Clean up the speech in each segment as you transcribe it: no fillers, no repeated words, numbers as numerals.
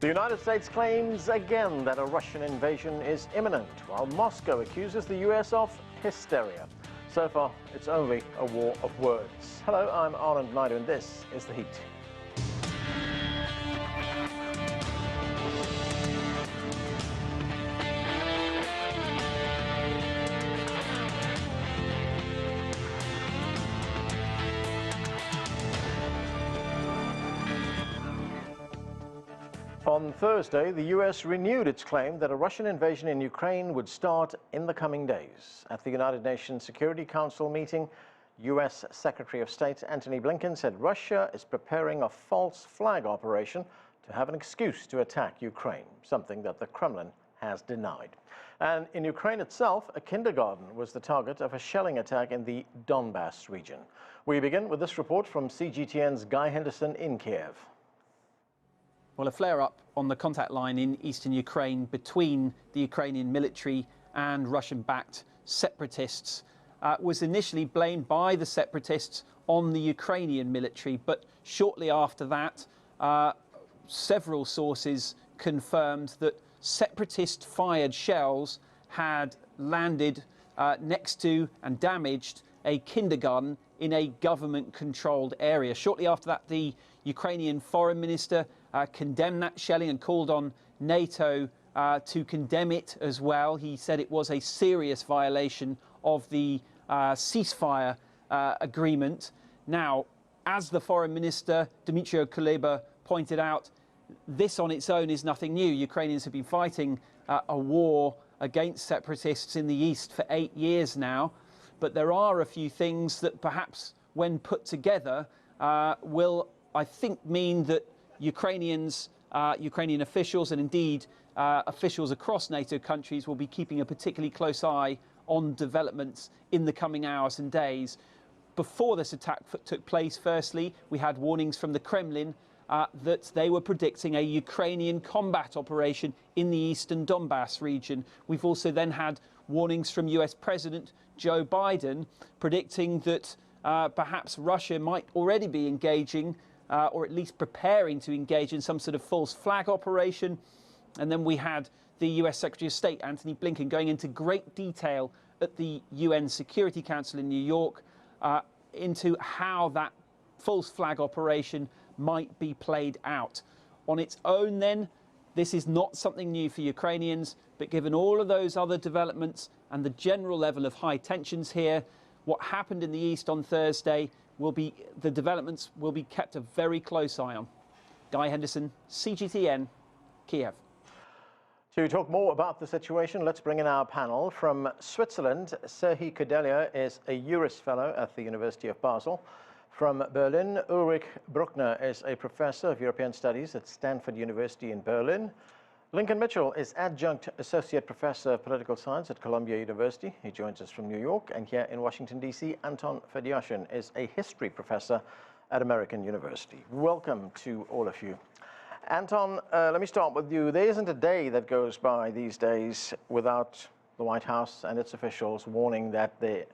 The United States claims again that a Russian invasion is imminent, while Moscow accuses the US of hysteria. So far, it's only a war of words. Hello, I'm Anton Fedyashin, and this is The Heat. On Thursday, the US renewed its claim that a Russian invasion in Ukraine would start in the coming days. At the United Nations Security Council meeting, US Secretary of State Antony Blinken said Russia is preparing a false flag operation to have an excuse to attack Ukraine, something that the Kremlin has denied. And in Ukraine itself, a kindergarten was the target of a shelling attack in the Donbas region. We begin with this report from CGTN's Guy Henderson in Kyiv. Well, a flare-up on the contact line in eastern Ukraine between the Ukrainian military and Russian-backed separatists was initially blamed by the separatists on the Ukrainian military, but shortly after that, several sources confirmed that separatist-fired shells had landed next to and damaged a kindergarten in a government-controlled area. Shortly after that, the Ukrainian foreign minister condemned that shelling and called on NATO to condemn it as well. He said it was a serious violation of the ceasefire agreement. Now, as the foreign minister, Dmytro Kuleba, pointed out, this on its own is nothing new. Ukrainians have been fighting a war against separatists in the east for 8 years now. But there are a few things that perhaps, when put together, will, I think, mean that Ukrainian officials and indeed officials across NATO countries will be keeping a particularly close eye on developments in the coming hours and days. Before this attack took place, firstly, we had warnings from the Kremlin that they were predicting a Ukrainian combat operation in the eastern Donbas region. We've also then had warnings from US President Joe Biden predicting that perhaps Russia might already be engaging or at least preparing to engage in some sort of false flag operation. And then we had the US Secretary of State Antony Blinken going into great detail at the UN Security Council in New York into how that false flag operation might be played out. On its own then, this is not something new for Ukrainians, but given all of those other developments and the general level of high tensions here, what happened in the east on Thursday the developments will be kept a very close eye on. Guy Henderson, CGTN, Kyiv. To talk more about the situation, let's bring in our panel. From Switzerland, Sergiy Kudelia is a URIS fellow at the University of Basel. From Berlin, Ulrich Bruckner is a professor of European Studies at Stanford University in Berlin. Lincoln Mitchell is Adjunct Associate Professor of Political Science at Columbia University. He joins us from New York. And here in Washington, D.C., Anton Fedyashin is a history professor at American University. Welcome to all of you. Anton, let me start with you. There isn't a day that goes by these days without the White House and its officials warning that the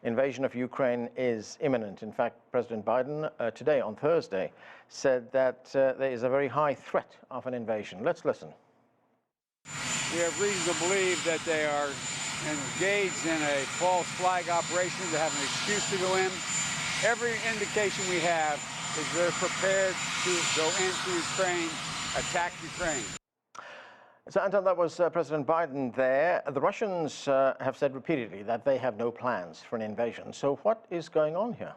invasion of Ukraine is imminent. In fact, President Biden today, on Thursday, said that there is a very high threat of an invasion. Let's listen. We have reason to believe that they are engaged in a false flag operation to have an excuse to go in. Every indication we have is they're prepared to go into Ukraine, attack Ukraine. So, Anton, that was President Biden there. The Russians have said repeatedly that they have no plans for an invasion. So what is going on here?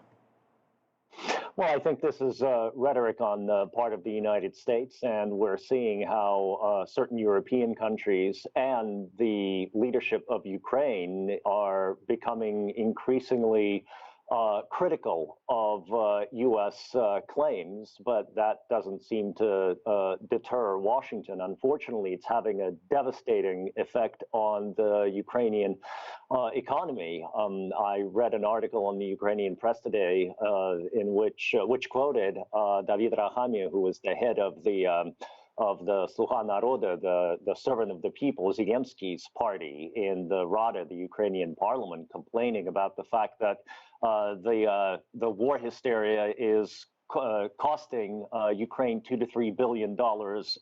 Well, I think this is rhetoric on the part of the United States, and we're seeing how certain European countries and the leadership of Ukraine are becoming increasingly critical of U.S. claims, but that doesn't seem to deter Washington. Unfortunately, it's having a devastating effect on the Ukrainian economy. I read an article on the Ukrainian press today in which quoted David Rahamia, who was the head of the Sluha Naroda, the servant of the people, Zelensky's party in the Rada, the Ukrainian parliament, complaining about the fact that the war hysteria is costing Ukraine $2 to $3 billion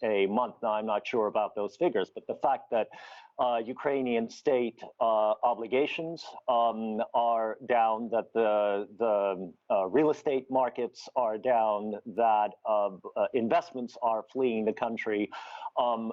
a month. Now, I'm not sure about those figures, but the fact that Ukrainian state obligations are down, that the real estate markets are down, that investments are fleeing the country,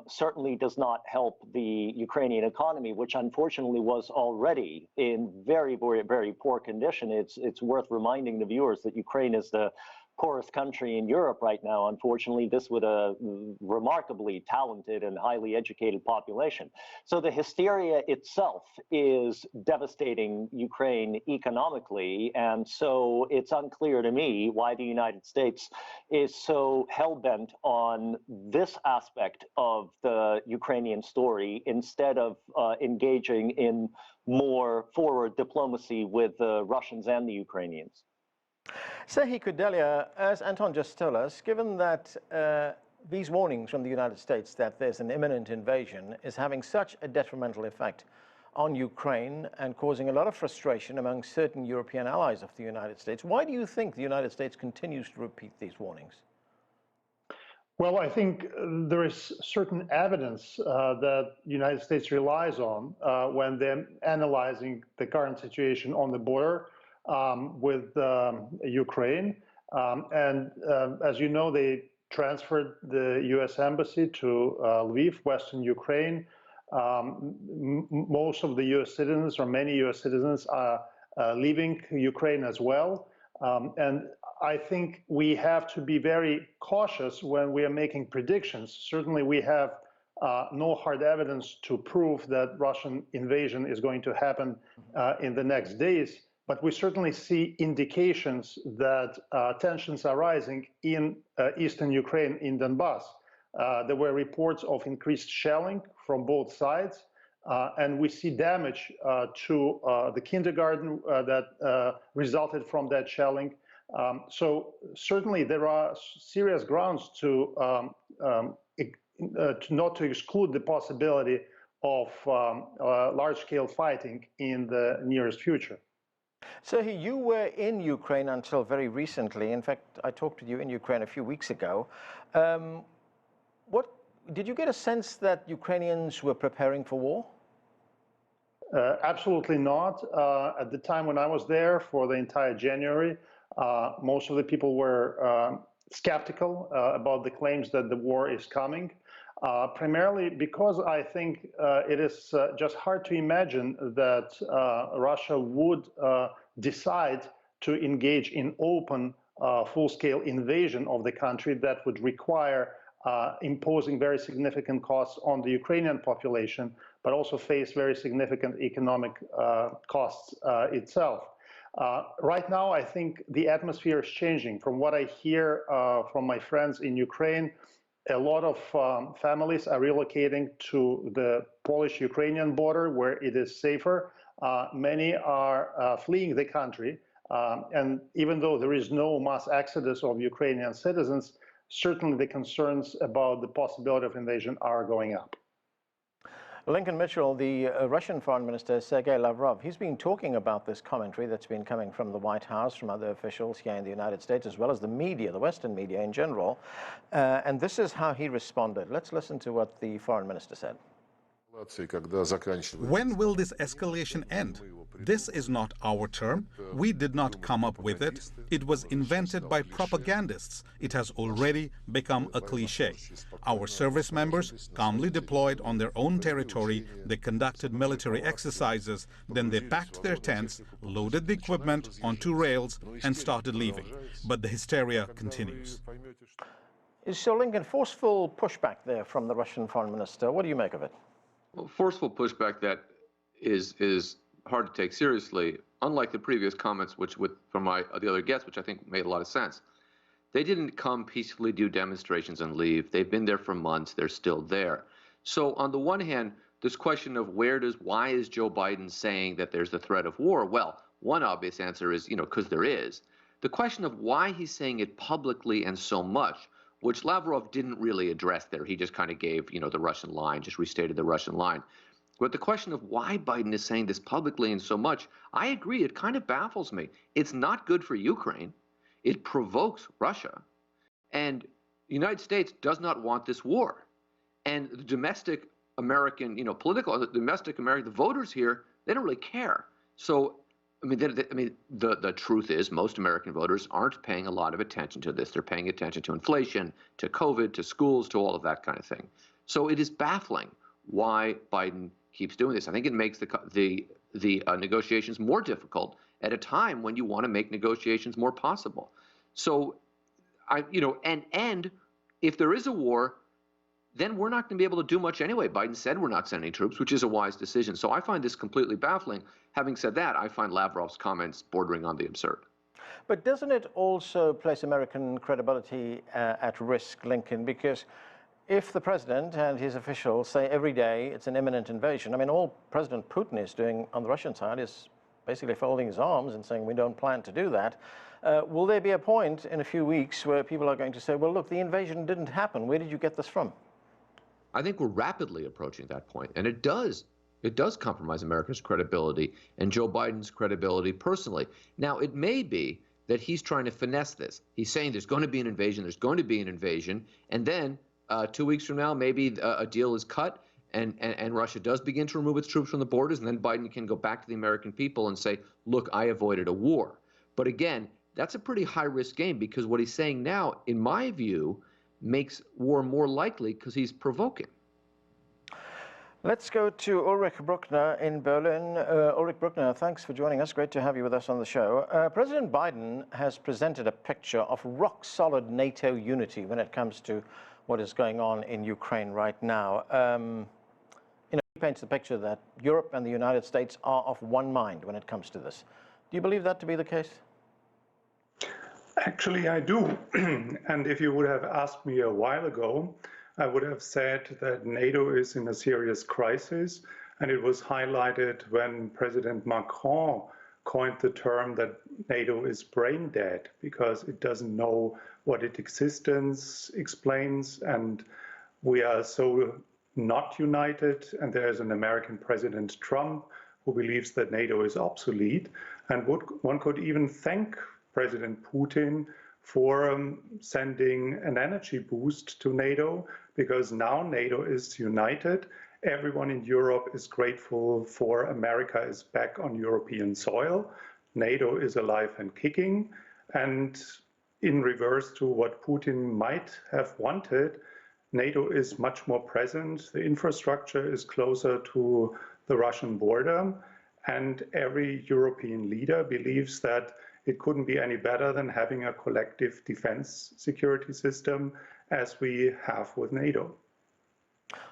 certainly does not help the Ukrainian economy, which unfortunately was already in very, very, very poor condition. It's worth reminding the viewers that Ukraine is the poorest country in Europe right now, unfortunately, this with a remarkably talented and highly educated population. So the hysteria itself is devastating Ukraine economically, and so it's unclear to me why the United States is so hell-bent on this aspect of the Ukrainian story instead of engaging in more forward diplomacy with the Russians and the Ukrainians. Sergiy Kudelia, as Anton just told us, given that these warnings from the United States that there's an imminent invasion is having such a detrimental effect on Ukraine and causing a lot of frustration among certain European allies of the United States, why do you think the United States continues to repeat these warnings? Well, I think there is certain evidence that the United States relies on when they're analyzing the current situation on the border with Ukraine. As you know, they transferred the U.S. embassy to Lviv, Western Ukraine. Most of the U.S. citizens, or many U.S. citizens, are leaving Ukraine as well. And I think we have to be very cautious when we are making predictions. Certainly, we have no hard evidence to prove that Russian invasion is going to happen in the next days. But we certainly see indications that tensions are rising in eastern Ukraine, in Donbas. There were reports of increased shelling from both sides, and we see damage to the kindergarten that resulted from that shelling. So certainly there are serious grounds to not to exclude the possibility of large-scale fighting in the nearest future. Sergiy, you were in Ukraine until very recently. In fact, I talked to you in Ukraine a few weeks ago. Did you get a sense that Ukrainians were preparing for war? Absolutely not. At the time when I was there for the entire January, most of the people were skeptical about the claims that the war is coming. Primarily because I think it is just hard to imagine that Russia would decide to engage in open, full-scale invasion of the country that would require imposing very significant costs on the Ukrainian population, but also face very significant economic costs itself. Right now, I think the atmosphere is changing. From what I hear from my friends in Ukraine, a lot of families are relocating to the Polish-Ukrainian border where it is safer. Many are fleeing the country. And even though there is no mass exodus of Ukrainian citizens, certainly the concerns about the possibility of invasion are going up. Lincoln Mitchell, the Russian Foreign Minister, Sergei Lavrov, he's been talking about this commentary that's been coming from the White House, from other officials here in the United States, as well as the media, the Western media in general. And this is how he responded. Let's listen to what the Foreign Minister said. When will this escalation end? This is not our term. We did not come up with it. It was invented by propagandists. It has already become a cliché. Our service members calmly deployed on their own territory. They conducted military exercises. Then they packed their tents, loaded the equipment onto rails, and started leaving. But the hysteria continues. So, Lincoln, forceful pushback there from the Russian Foreign Minister. What do you make of it? Well, forceful pushback that is hard to take seriously, unlike the previous comments from the other guests, which I think made a lot of sense. They didn't come peacefully do demonstrations and leave. They've been there for months. They're still there. So on the one hand, this question of why is Joe Biden saying that there's the threat of war? Well, one obvious answer is, because there is. The question of why he's saying it publicly and so much, which Lavrov didn't really address there. He just kind of gave, the Russian line, just restated the Russian line. But the question of why Biden is saying this publicly and so much, I agree, it kind of baffles me. It's not good for Ukraine. It provokes Russia. And the United States does not want this war. And the domestic American, domestic American, the voters here, they don't really care. So, the truth is most American voters aren't paying a lot of attention to this. They're paying attention to inflation, to COVID, to schools, to all of that kind of thing. So it is baffling why Biden keeps doing this. I think it makes the negotiations more difficult at a time when you want to make negotiations more possible. So, and if there is a war, then we're not going to be able to do much anyway. Biden said we're not sending troops, which is a wise decision. So I find this completely baffling. Having said that, I find Lavrov's comments bordering on the absurd. But doesn't it also place American credibility at risk, Lincoln? Because if the president and his officials say every day it's an imminent invasion, I mean, all President Putin is doing on the Russian side is basically folding his arms and saying we don't plan to do that. Will there be a point in a few weeks where people are going to say, well, look, the invasion didn't happen. Where did you get this from? I think we're rapidly approaching that point, and it does compromise America's credibility and Joe Biden's credibility personally. Now, it may be that he's trying to finesse this. He's saying there's going to be an invasion, and then 2 weeks from now, maybe a deal is cut, and Russia does begin to remove its troops from the borders, and then Biden can go back to the American people and say, look, I avoided a war. But again, that's a pretty high-risk game, because what he's saying now, in my view, makes war more likely because he's provoking. Let's go to Ulrich Bruckner in Berlin. Ulrich Bruckner, thanks for joining us. Great to have you with us on the show. President Biden has presented a picture of rock-solid NATO unity when it comes to what is going on in Ukraine right now. He paints the picture that Europe and the United States are of one mind when it comes to this. Do you believe that to be the case? Actually, I do. And if you would have asked me a while ago, I would have said that NATO is in a serious crisis. And it was highlighted when President Macron coined the term that NATO is brain dead because it doesn't know what its existence explains. And we are so not united. And there's an American President Trump who believes that NATO is obsolete. And one could even thank President Putin for sending an energy boost to NATO, because now NATO is united. Everyone in Europe is grateful for America is back on European soil. NATO is alive and kicking. And in reverse to what Putin might have wanted, NATO is much more present. The infrastructure is closer to the Russian border. And every European leader believes that it couldn't be any better than having a collective defense security system as we have with NATO.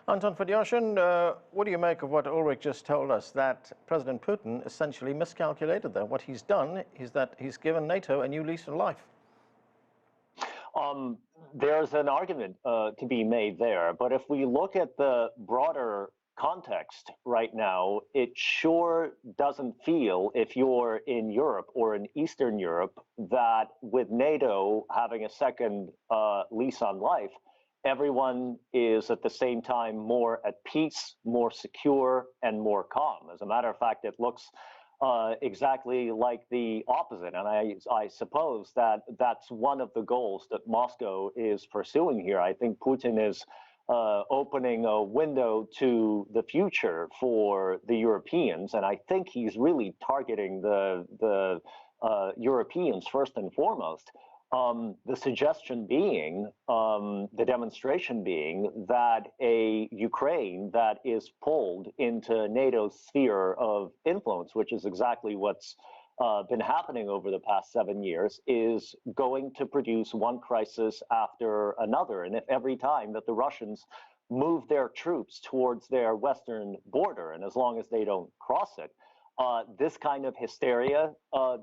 Anton Fedyashin, what do you make of what Ulrich just told us, that President Putin essentially miscalculated there? What he's done is that he's given NATO a new lease of life. There's an argument to be made there, but if we look at the broader context right now, it sure doesn't feel, if you're in Europe or in Eastern Europe, that with NATO having a second lease on life, everyone is at the same time more at peace, more secure, and more calm. As a matter of fact, it looks exactly like the opposite. And I suppose that that's one of the goals that Moscow is pursuing here. I think Putin is opening a window to the future for the Europeans, and I think he's really targeting the Europeans first and foremost. The suggestion being, the demonstration being, that a Ukraine that is pulled into NATO's sphere of influence, which is exactly what's been happening over the past 7 years, is going to produce one crisis after another. And if every time that the Russians move their troops towards their western border, and as long as they don't cross it, this kind of hysteria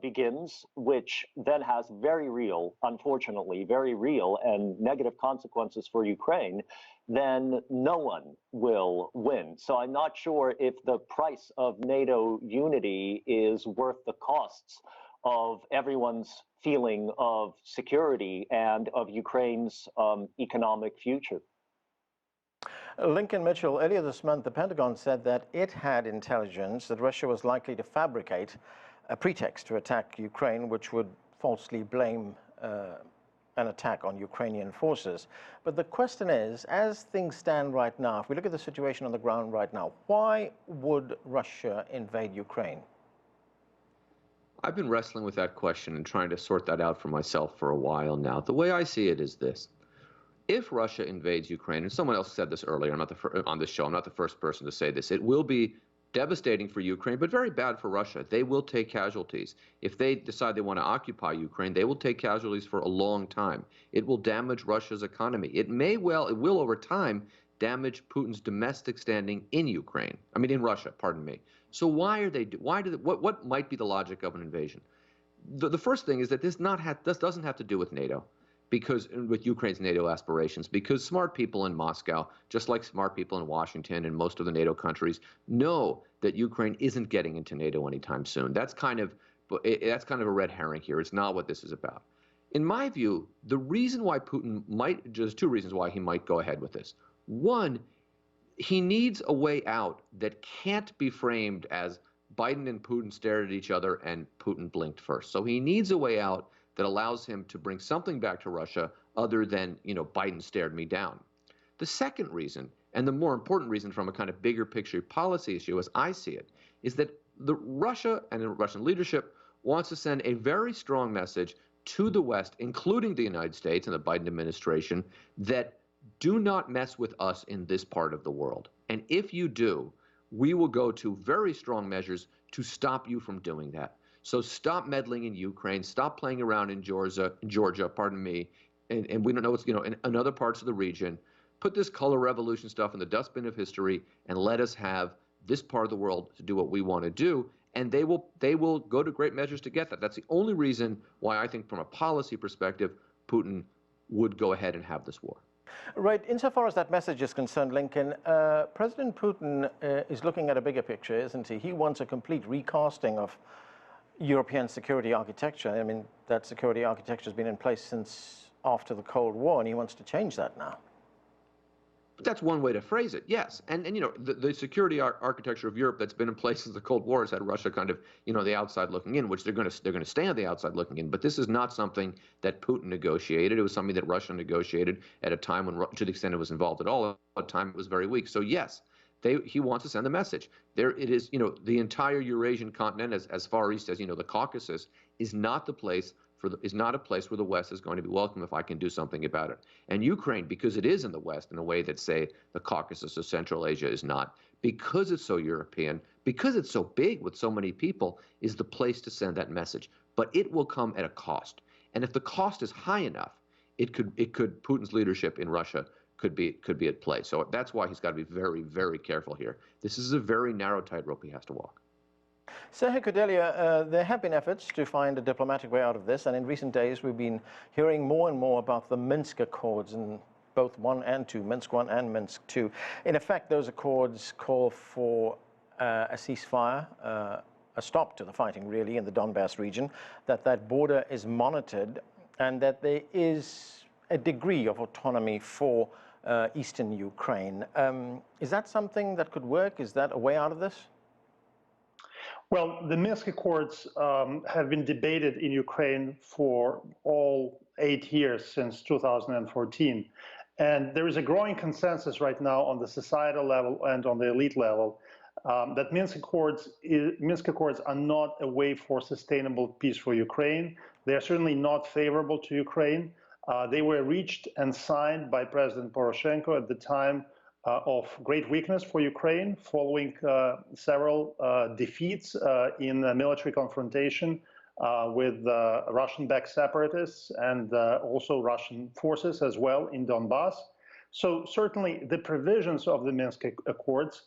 begins, which then has very real, unfortunately, very real and negative consequences for Ukraine, then no one will win. So I'm not sure if the price of NATO unity is worth the costs of everyone's feeling of security and of Ukraine's economic future. Lincoln Mitchell, earlier this month, the Pentagon said that it had intelligence that Russia was likely to fabricate a pretext to attack Ukraine, which would falsely blame an attack on Ukrainian forces. But the question is, as things stand right now, if we look at the situation on the ground right now, why would Russia invade Ukraine? I've been wrestling with that question and trying to sort that out for myself for a while now. The way I see it is this. If Russia invades Ukraine, and someone else said this earlier, I'm not on this show, I'm not the first person to say this, it will be devastating for Ukraine, but very bad for Russia. They will take casualties. If they decide they want to occupy Ukraine, they will take casualties for a long time. It will damage Russia's economy. It will over time damage Putin's domestic standing in Ukraine. I mean, in Russia, pardon me. So what might be the logic of an invasion? The first thing is that this doesn't have to do with NATO, because with Ukraine's NATO aspirations, because smart people in Moscow, just like smart people in Washington and most of the NATO countries, know that Ukraine isn't getting into NATO anytime soon. That's kind of a red herring here. It's not what this is about. In my view, the reason why there's two reasons why he might go ahead with this. One, he needs a way out that can't be framed as Biden and Putin stared at each other and Putin blinked first. So he needs a way out that allows him to bring something back to Russia other than, Biden stared me down. The second reason, and the more important reason from a kind of bigger picture policy issue as I see it, is that Russia and the Russian leadership wants to send a very strong message to the West, including the United States and the Biden administration, that do not mess with us in this part of the world. And if you do, we will go to very strong measures to stop you from doing that. So stop meddling in Ukraine, stop playing around in Georgia, pardon me, and we don't know what's, in other parts of the region. Put this color revolution stuff in the dustbin of history and let us have this part of the world to do what we want to do. And they will go to great measures to get that. That's the only reason why I think from a policy perspective, Putin would go ahead and have this war. Right. Insofar as that message is concerned, Lincoln, President Putin is looking at a bigger picture, isn't he? He wants a complete recasting of European security architecture. I mean, that security architecture has been in place since after the Cold War, and he wants to change that now. But that's one way to phrase it, yes. And the security architecture of Europe that's been in place since the Cold War has had Russia kind of, the outside looking in, which they're going to stay on the outside looking in. But this is not something that Putin negotiated. It was something that Russia negotiated at a time when, to the extent it was involved at all, at a time it was very weak. So yes, he wants to send a message. There it is, the entire Eurasian continent, as far east as, the Caucasus, is not a place where the West is going to be welcome if I can do something about it. And Ukraine, because it is in the West in a way that, say, the Caucasus or Central Asia is not, because it's so European, because it's so big with so many people, is the place to send that message. But it will come at a cost. And if the cost is high enough, Putin's leadership in Russia could be at play. So that's why he's got to be very, very careful here. This is a very narrow tightrope he has to walk. Sergiy Kudelia, there have been efforts to find a diplomatic way out of this, and in recent days we've been hearing more and more about the Minsk Accords, in both 1 and 2, Minsk 1 and Minsk 2. In effect, those accords call for a ceasefire, a stop to the fighting, really, in the Donbas region, that border is monitored, and that there is a degree of autonomy for eastern Ukraine. Is that something that could work? Is that a way out of this? Well, the Minsk Accords have been debated in Ukraine for all 8 years since 2014. And there is a growing consensus right now on the societal level and on the elite level that Minsk Accords are not a way for sustainable peace for Ukraine. They are certainly not favorable to Ukraine. They were reached and signed by President Poroshenko at the time of great weakness for Ukraine, following several defeats in a military confrontation with Russian-backed separatists and also Russian forces as well in Donbas. So certainly the provisions of the Minsk Accords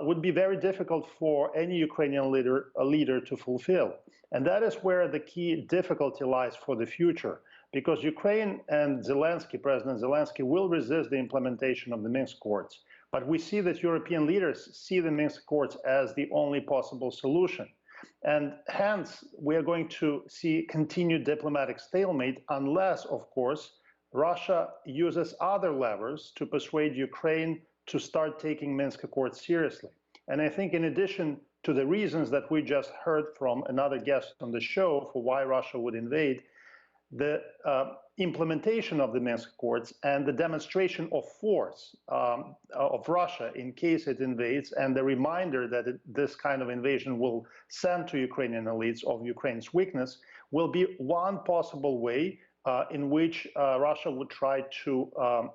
would be very difficult for any Ukrainian leader to fulfill. And that is where the key difficulty lies for the future, because Ukraine and President Zelensky will resist the implementation of the Minsk Accords. But we see that European leaders see the Minsk Accords as the only possible solution. And hence, we are going to see continued diplomatic stalemate unless, of course, Russia uses other levers to persuade Ukraine to start taking Minsk Accords seriously. And I think in addition to the reasons that we just heard from another guest on the show for why Russia would invade, the implementation of the Minsk Accords and the demonstration of force of Russia in case it invades, and the reminder that this kind of invasion will send to Ukrainian elites of Ukraine's weakness, will be one possible way in which Russia would try to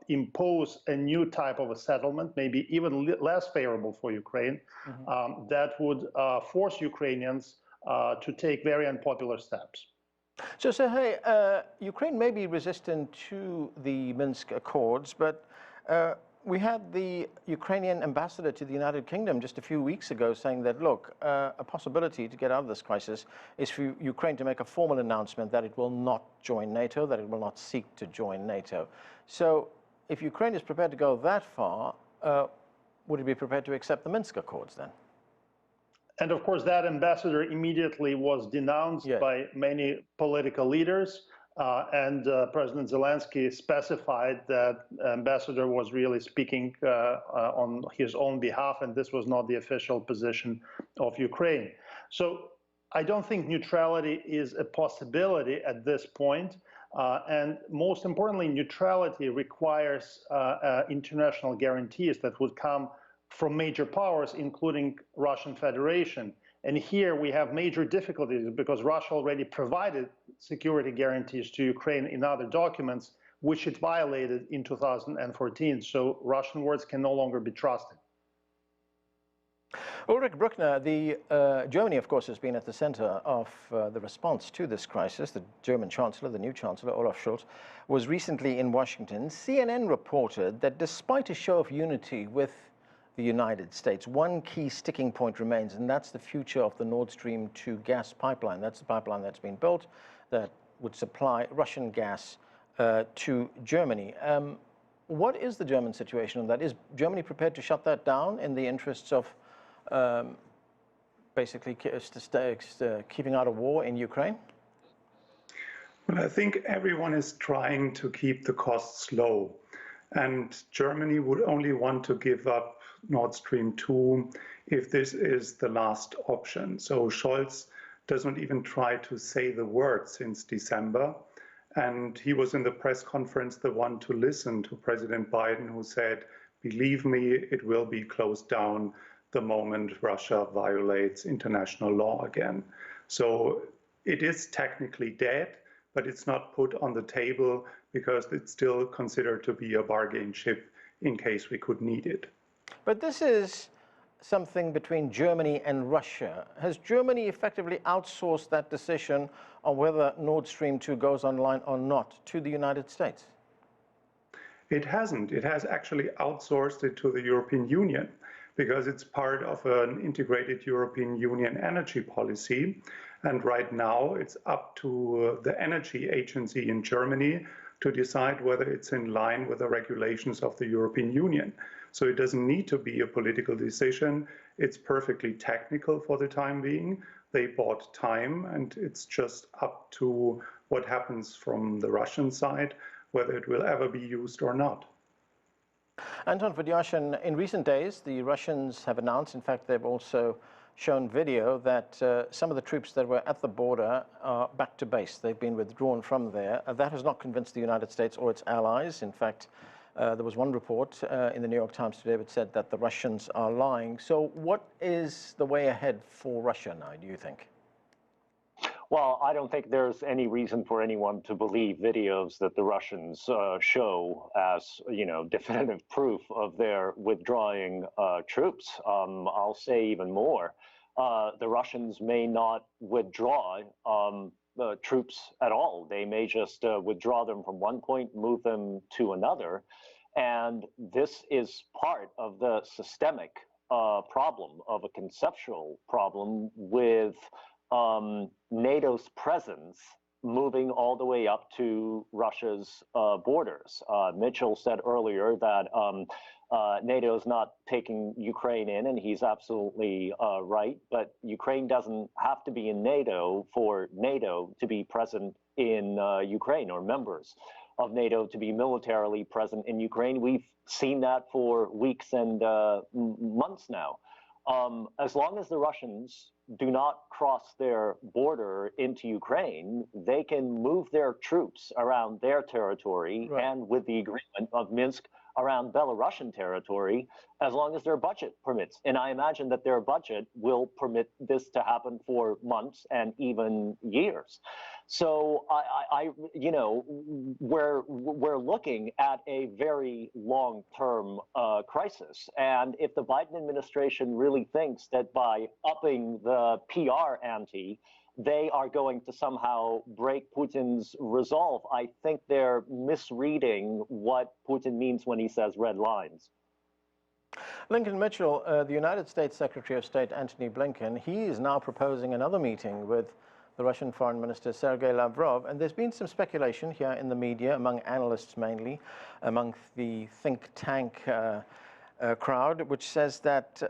impose a new type of a settlement, maybe even less favorable for Ukraine, that would force Ukrainians to take very unpopular steps. So, Sergiy, Ukraine may be resistant to the Minsk Accords, but we had the Ukrainian ambassador to the United Kingdom just a few weeks ago saying that, look, a possibility to get out of this crisis is for Ukraine to make a formal announcement that it will not join NATO, that it will not seek to join NATO. So if Ukraine is prepared to go that far, would it be prepared to accept the Minsk Accords then? And of course, that ambassador immediately was denounced by many political leaders. And President Zelensky specified that ambassador was really speaking on his own behalf, and this was not the official position of Ukraine. So I don't think neutrality is a possibility at this point. And most importantly, neutrality requires international guarantees that would come from major powers, including Russian Federation. And here we have major difficulties because Russia already provided security guarantees to Ukraine in other documents, which it violated in 2014. So Russian words can no longer be trusted. Ulrich Bruckner, Germany, of course, has been at the center of the response to this crisis. The German Chancellor, the new Chancellor, Olaf Scholz, was recently in Washington. CNN reported that despite a show of unity with the United States, one key sticking point remains, and that's the future of the Nord Stream 2 gas pipeline. That's the pipeline that's been built that would supply Russian gas to Germany. What is the German situation on that? Is Germany prepared to shut that down in the interests of basically keeping out of war in Ukraine? Well, I think everyone is trying to keep the costs low. And Germany would only want to give up Nord Stream 2 if this is the last option. So Scholz does not even try to say the word since December. And he was in the press conference the one to listen to President Biden, who said, believe me, it will be closed down the moment Russia violates international law again. So it is technically dead, but it's not put on the table because it's still considered to be a bargain chip in case we could need it. But this is something between Germany and Russia. Has Germany effectively outsourced that decision on whether Nord Stream 2 goes online or not to the United States? It hasn't. It has actually outsourced it to the European Union because it's part of an integrated European Union energy policy. And right now it's up to the energy agency in Germany to decide whether it's in line with the regulations of the European Union. So it doesn't need to be a political decision. It's perfectly technical for the time being. They bought time, and it's just up to what happens from the Russian side, whether it will ever be used or not. Anton Fedyashin, in recent days, the Russians have announced, in fact, they've also shown video that some of the troops that were at the border are back to base. They've been withdrawn from there. That has not convinced the United States or its allies. In fact, there was one report in the New York Times today that said that the Russians are lying. So what is the way ahead for Russia now, do you think? Well, I don't think there's any reason for anyone to believe videos that the Russians show as, definitive proof of their withdrawing troops. I'll say even more. The Russians may not withdraw troops at all. They may just withdraw them from one point, move them to another. And this is part of the systemic problem, of a conceptual problem with NATO's presence moving all the way up to Russia's borders. Mitchell said earlier that NATO is not taking Ukraine in, and he's absolutely right. But Ukraine doesn't have to be in NATO for NATO to be present in Ukraine, or members of NATO to be militarily present in Ukraine. We've seen that for weeks and months now. As long as the Russians do not cross their border into Ukraine, they can move their troops around their territory and with the agreement of Minsk around Belarusian territory, as long as their budget permits. And I imagine that their budget will permit this to happen for months and even years. So we're looking at a very long-term crisis. And if the Biden administration really thinks that by upping the PR ante, they are going to somehow break Putin's resolve, I think they're misreading what Putin means when he says red lines. Lincoln Mitchell, the United States Secretary of State Antony Blinken, he is now proposing another meeting with the Russian Foreign Minister Sergei Lavrov, and there's been some speculation here in the media, among analysts mainly, among the think tank crowd, which says that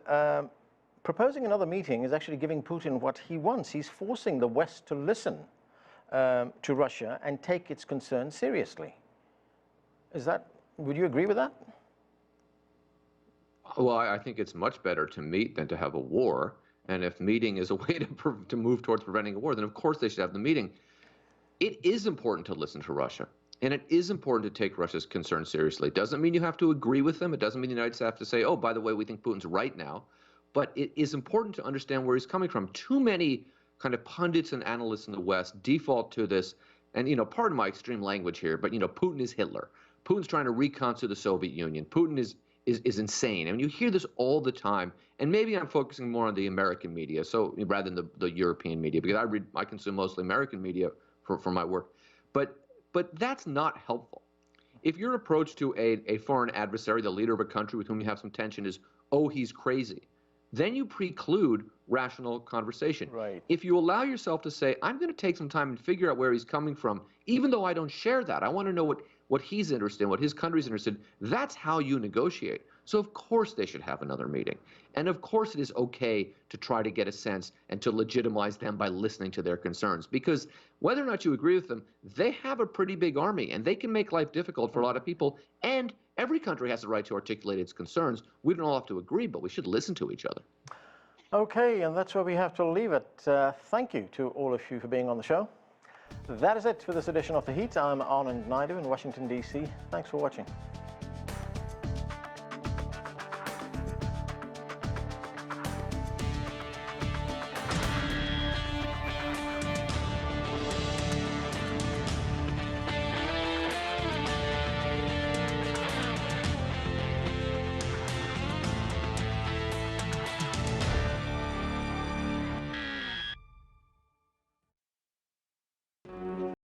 proposing another meeting is actually giving Putin what he wants. He's forcing the West to listen to Russia and take its concerns seriously. Would you agree with that? Well, I think it's much better to meet than to have a war. And if meeting is a way to move towards preventing a war, then of course they should have the meeting. It is important to listen to Russia. And it is important to take Russia's concerns seriously. It doesn't mean you have to agree with them. It doesn't mean the United States have to say, oh, by the way, we think Putin's right now. But it is important to understand where he's coming from. Too many kind of pundits and analysts in the West default to this. And, pardon my extreme language here, but, Putin is Hitler. Putin's trying to reconstitute the Soviet Union. Putin is insane. I mean, you hear this all the time. And maybe I'm focusing more on the American media, so rather than the European media, because I consume mostly American media for my work. But that's not helpful. If your approach to a foreign adversary, the leader of a country with whom you have some tension, is, oh, he's crazy, then you preclude rational conversation. Right. If you allow yourself to say, I'm going to take some time and figure out where he's coming from, even though I don't share that, I want to know what he's interested in, what his country's interested in, that's how you negotiate. So of course they should have another meeting. And of course it is okay to try to get a sense and to legitimize them by listening to their concerns. Because whether or not you agree with them, they have a pretty big army and they can make life difficult for a lot of people. And every country has the right to articulate its concerns. We don't all have to agree, but we should listen to each other. Okay, and that's where we have to leave it. Thank you to all of you for being on the show. That is it for this edition of The Heat. I'm Anand Naidu in Washington, D.C. Thanks for watching.